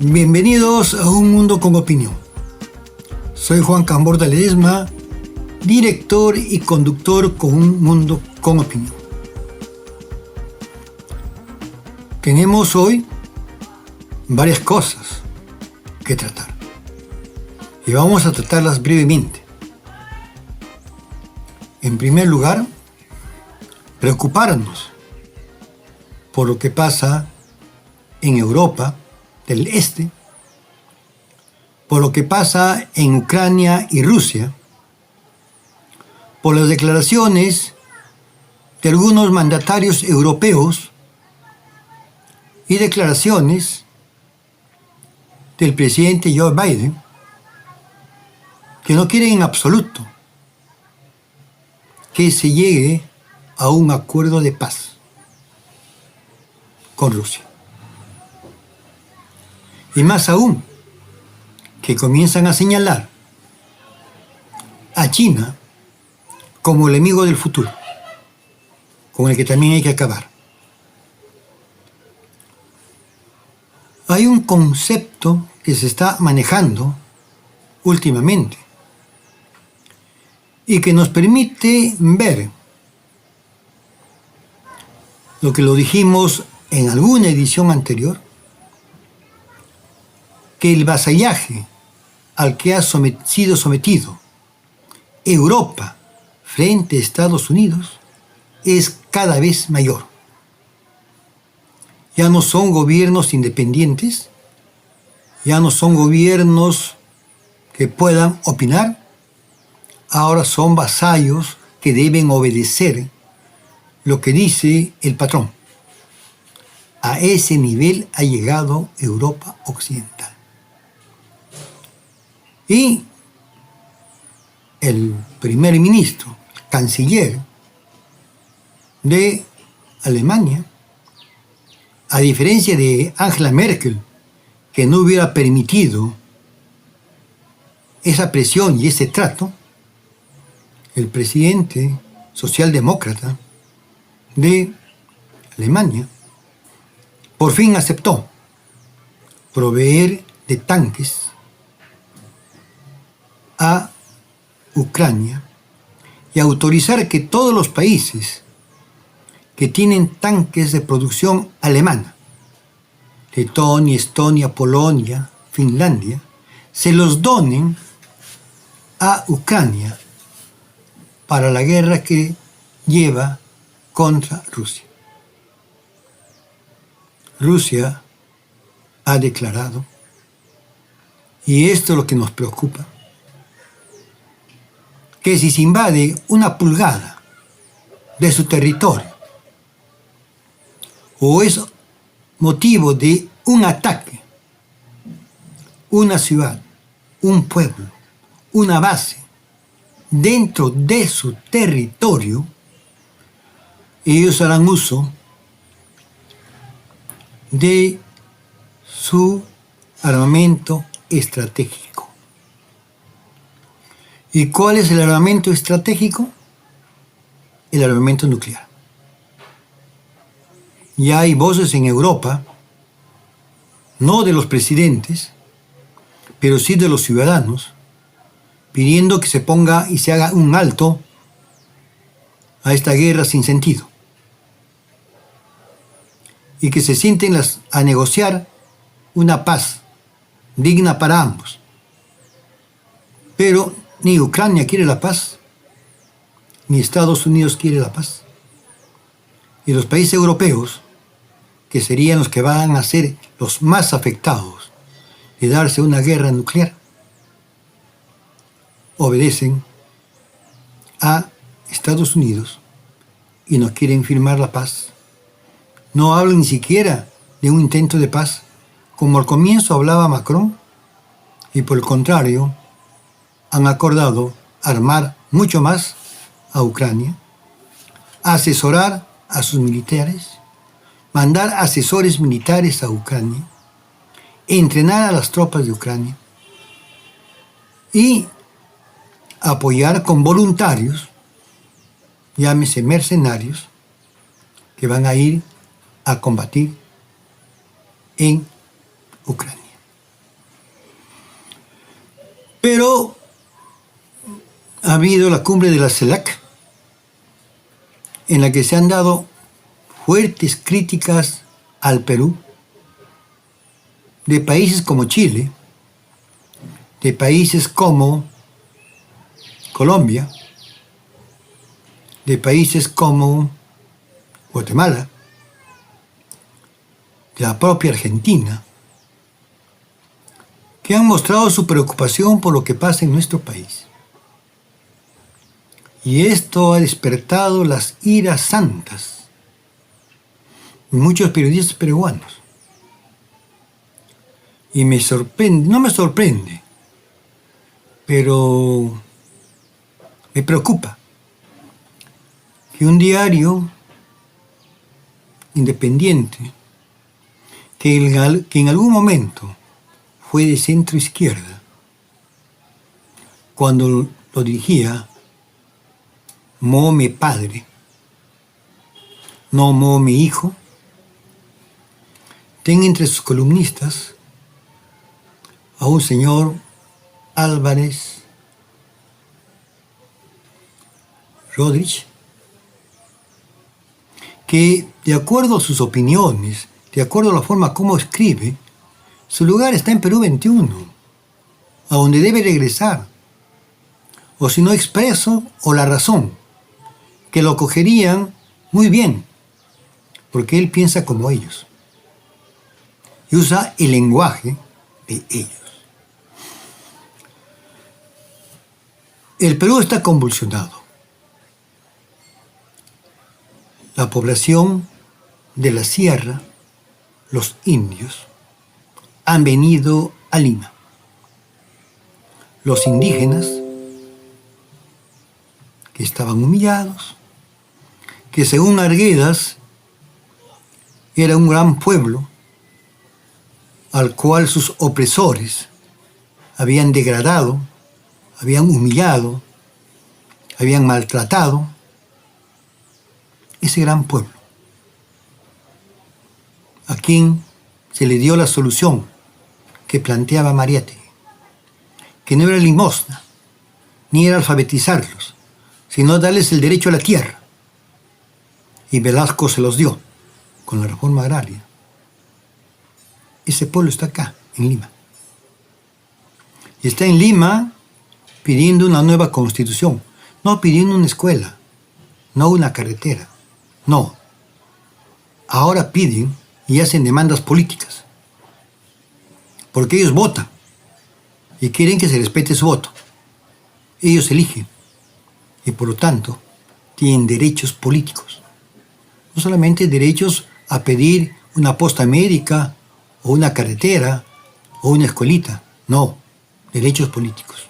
Bienvenidos a Un Mundo con Opinión. Soy Juan Camborda Ledesma, director y conductor con Un Mundo con Opinión. Tenemos hoy varias cosas que tratar y vamos a tratarlas brevemente. En primer lugar, preocuparnos por lo que pasa en Europa del Este, por lo que pasa en Ucrania y Rusia, por las declaraciones de algunos mandatarios europeos y declaraciones del presidente Joe Biden, que no quieren en absoluto que se llegue a un acuerdo de paz con Rusia. Y más aún, que comienzan a señalar a China como el enemigo del futuro, con el que también hay que acabar. Hay un concepto que se está manejando últimamente y que nos permite ver lo que lo dijimos en alguna edición anterior, que el vasallaje al que ha sido sometido Europa frente a Estados Unidos es cada vez mayor. Ya no son gobiernos independientes, ya no son gobiernos que puedan opinar, ahora son vasallos que deben obedecer lo que dice el patrón. A ese nivel ha llegado Europa Occidental. Y el primer ministro, el canciller de Alemania, a diferencia de Angela Merkel, que no hubiera permitido esa presión y ese trato, el presidente socialdemócrata de Alemania por fin aceptó proveer de tanques a Ucrania y autorizar que todos los países que tienen tanques de producción alemana, Letonia, Estonia, Polonia, Finlandia, se los donen a Ucrania para la guerra que lleva contra Rusia. Rusia ha declarado, y esto es lo que nos preocupa, que si se invade una pulgada de su territorio o es motivo de un ataque, una ciudad, un pueblo, una base dentro de su territorio, ellos harán uso de su armamento estratégico. ¿Y cuál es el armamento estratégico? El armamento nuclear. Ya hay voces en Europa, no de los presidentes, pero sí de los ciudadanos, pidiendo que se ponga y se haga un alto a esta guerra sin sentido. Y que se sienten a negociar una paz digna para ambos. Pero ni Ucrania quiere la paz, ni Estados Unidos quiere la paz. Y los países europeos, que serían los que van a ser los más afectados de darse una guerra nuclear, obedecen a Estados Unidos y no quieren firmar la paz. No hablan ni siquiera de un intento de paz, como al comienzo hablaba Macron, y por el contrario, han acordado armar mucho más a Ucrania, asesorar a sus militares, mandar asesores militares a Ucrania, entrenar a las tropas de Ucrania y apoyar con voluntarios, llámese mercenarios, que van a ir a combatir en Ucrania. Pero ha habido la cumbre de la CELAC, en la que se han dado fuertes críticas al Perú, de países como Chile, de países como Colombia, de países como Guatemala, de la propia Argentina, que han mostrado su preocupación por lo que pasa en nuestro país. Y esto ha despertado las iras santas de muchos periodistas peruanos. Y me sorprende, no me sorprende, pero me preocupa que un diario independiente, que en algún momento fue de centro izquierda, cuando lo dirigía Mo mi padre, no Mo mi hijo, tenga entre sus columnistas a un señor Álvarez Rodríguez, que de acuerdo a sus opiniones, de acuerdo a la forma como escribe, su lugar está en Perú 21, a donde debe regresar, o si no Expreso o La Razón, que lo cogerían muy bien, porque él piensa como ellos y usa el lenguaje de ellos. El Perú está convulsionado. La población de la sierra, los indios, han venido a Lima. Los indígenas, que estaban humillados, que según Arguedas era un gran pueblo al cual sus opresores habían degradado, habían humillado, habían maltratado, ese gran pueblo, a quien se le dio la solución que planteaba Mariátegui, que no era limosna, ni era alfabetizarlos, sino darles el derecho a la tierra. Y Velasco se los dio con la reforma agraria. Ese pueblo está acá, en Lima. Y está en Lima pidiendo una nueva constitución, no pidiendo una escuela, no una carretera, no. Ahora piden y hacen demandas políticas, porque ellos votan y quieren que se respete su voto. Ellos eligen y por lo tanto tienen derechos políticos. No solamente derechos a pedir una posta médica o una carretera o una escuelita, no, derechos políticos.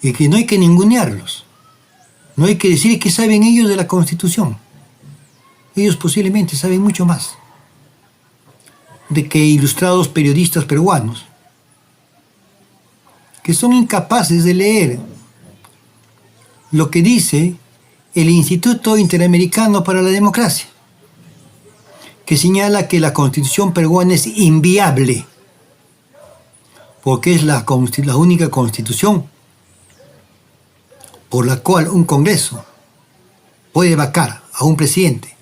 Y que no hay que ningunearlos, no hay que decir qué saben ellos de la Constitución. Ellos posiblemente saben mucho más de que ilustrados periodistas peruanos, que son incapaces de leer lo que dice el Instituto Interamericano para la Democracia, que señala que la Constitución peruana es inviable, porque es la única constitución por la cual un Congreso puede vacar a un presidente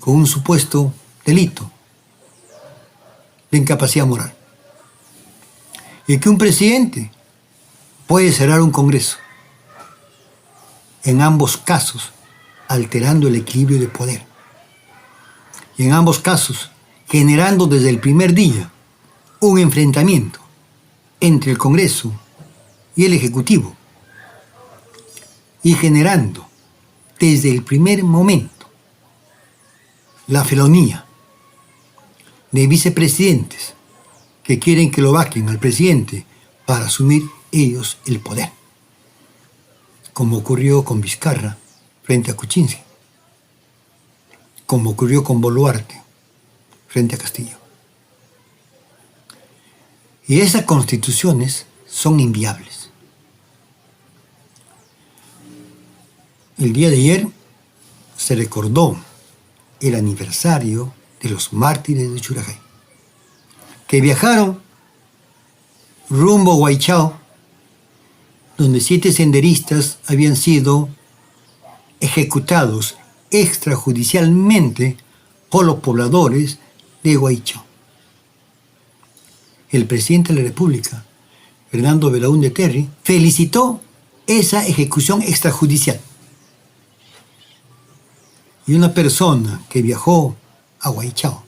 con un supuesto delito de incapacidad moral. Y que un presidente puede cerrar un Congreso, en ambos casos alterando el equilibrio de poder. Y en ambos casos generando desde el primer día un enfrentamiento entre el Congreso y el Ejecutivo. Y generando desde el primer momento la felonía de vicepresidentes que quieren que lo vaquen al presidente para asumir ellos el poder, como ocurrió con Vizcarra frente a Kuczynski, como ocurrió con Boluarte frente a Castillo. Y esas constituciones son inviables. El día de ayer se recordó el aniversario de los mártires de Churajay, que viajaron rumbo a Guaychao, donde 7 senderistas habían sido ejecutados extrajudicialmente por los pobladores de Guaychao. El presidente de la República, Fernando Belaúnde Terry, felicitó esa ejecución extrajudicial. Y una persona que viajó a Guaychao,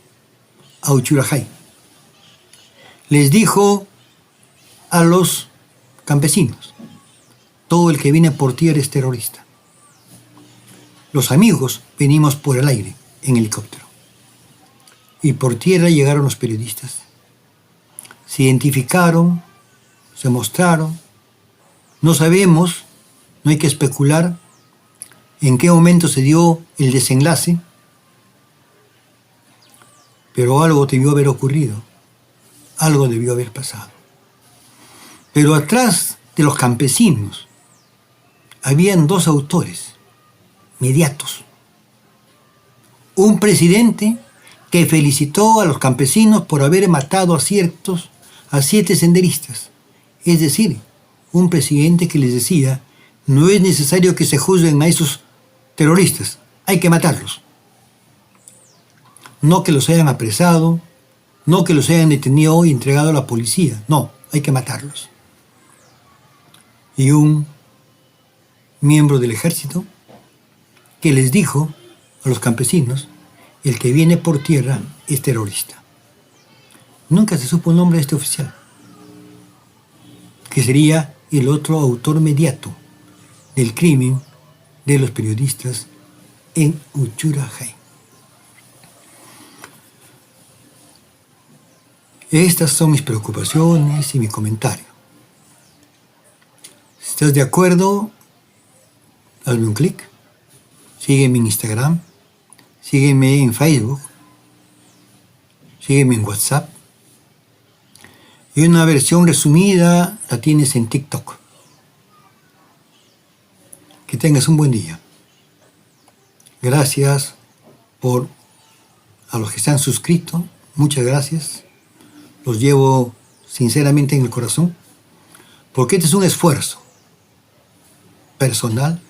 a Uchurajay, les dijo a los campesinos: todo el que viene por tierra es terrorista. Los amigos venimos por el aire, en helicóptero. Y por tierra llegaron los periodistas. Se identificaron, se mostraron. No sabemos, no hay que especular en qué momento se dio el desenlace, pero algo debió haber ocurrido, algo debió haber pasado. Pero atrás de los campesinos habían 2 autores mediatos. Un presidente que felicitó a los campesinos por haber matado a 7 senderistas. Es decir, un presidente que les decía: no es necesario que se juzguen a esos terroristas, hay que matarlos. No que los hayan apresado, no que los hayan detenido y entregado a la policía, no, hay que matarlos. Y un miembro del ejército que les dijo a los campesinos: el que viene por tierra es terrorista. Nunca se supo el nombre de este oficial, que sería el otro autor mediato del crimen de los periodistas en Uchurajay. Estas son mis preocupaciones y mi comentario. Si estás de acuerdo, hazme un clic, sígueme en Instagram, sígueme en Facebook, sígueme en WhatsApp. Y una versión resumida la tienes en TikTok. Que tengas un buen día. Gracias a los que se han suscrito. Muchas gracias. Los llevo sinceramente en el corazón. Porque este es un esfuerzo personal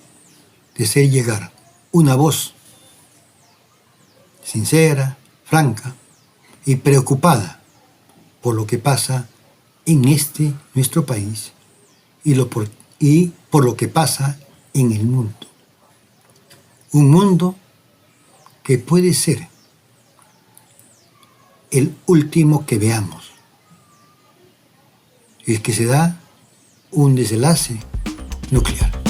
de hacer llegar una voz sincera, franca y preocupada por lo que pasa en nuestro país y por lo que pasa en el mundo. Un mundo que puede ser el último que veamos. Es que se da un desenlace nuclear.